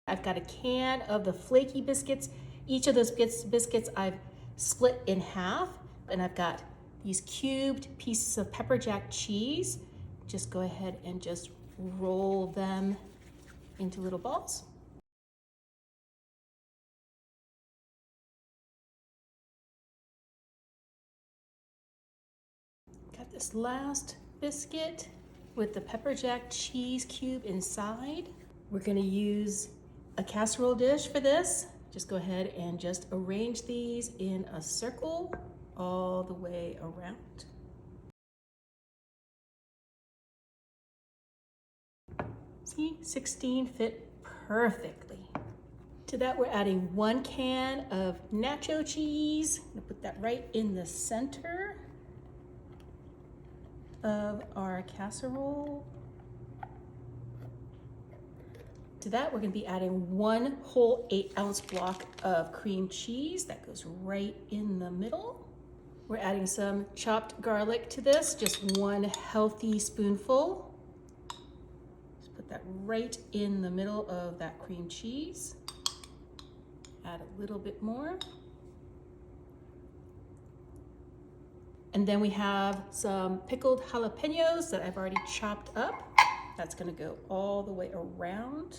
I've got a can of the flaky biscuits. Each of those biscuits I've split in half, and I've got these cubed pieces of pepper jack cheese. Just go ahead and just roll them into little balls. Got this last biscuit with the pepper jack cheese cube inside. We're gonna use a casserole dish for this. Just go ahead and just arrange these in a circle all the way around. See, 16 fit perfectly. To that, we're adding 1 can of nacho cheese. I'm gonna put that right in the center of our casserole. To that, we're gonna be adding 1 whole 8-ounce block of cream cheese. That goes right in the middle. We're adding some chopped garlic to this, just 1 healthy spoonful. Just put that right in the middle of that cream cheese. Add a little bit more. And then we have some pickled jalapenos that I've already chopped up. That's gonna go all the way around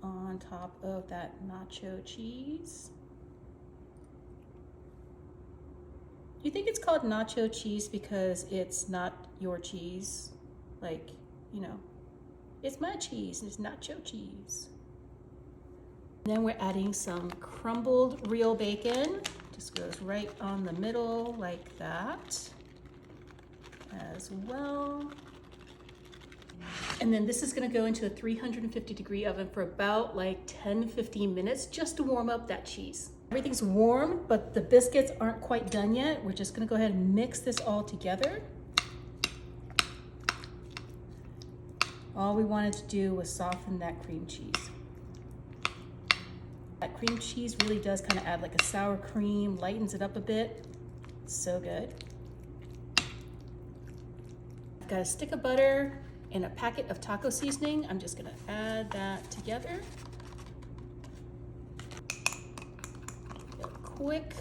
on top of that nacho cheese. You think it's called nacho cheese because it's not your cheese? Like, you know, it's my cheese, it's nacho cheese. And then we're adding some crumbled real bacon. Just goes right on the middle like that as well. And then this is gonna go into a 350-degree oven for about like 10-15 minutes just to warm up that cheese. Everything's warm, but the biscuits aren't quite done yet. We're just gonna go ahead and mix this all together. All we wanted to do was soften that cream cheese. That cream cheese really does kind of add like a sour cream, lightens it up a bit. It's so good. I've got a stick of butter and a packet of taco seasoning. I'm just gonna add that together. A quick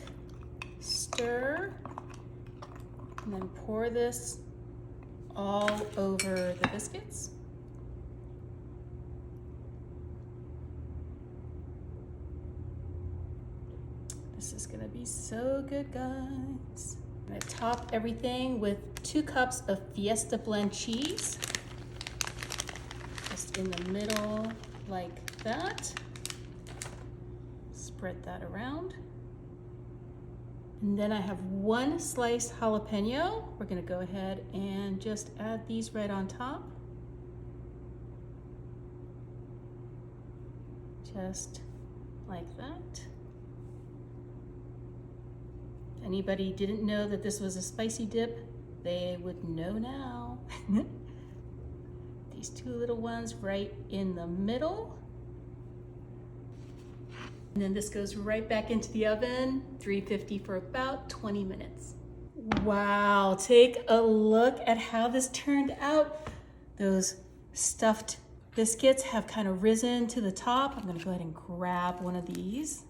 stir, and then pour this all over the biscuits. This is gonna be so good, guys. I'm gonna top everything with 2 cups of Fiesta blend cheese. Just in the middle like that. Spread that around. And then I have 1 sliced jalapeno. We're gonna go ahead and just add these right on top. Just like that. If anybody didn't know that this was a spicy dip, they would know now. These 2 little ones right in the middle. And then this goes right back into the oven, 350 for about 20 minutes. Wow, take a look at how this turned out. Those stuffed biscuits have kind of risen to the top. I'm gonna go ahead and grab one of these.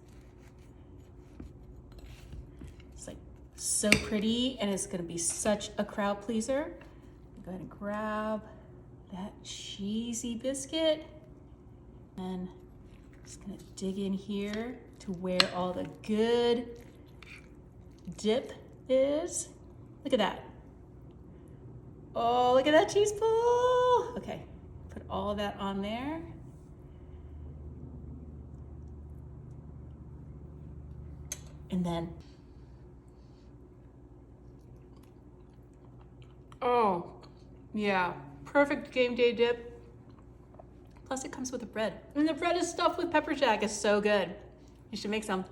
It's like so pretty, and it's gonna be such a crowd pleaser. Go ahead and grab that cheesy biscuit, and just gonna dig in here to where all the good dip is. Look at that. Oh, look at that cheese pull. Okay, put all of that on there. And then, oh, yeah, perfect game day dip. Plus it comes with the bread. And the bread is stuffed with pepper jack. It's so good. You should make some.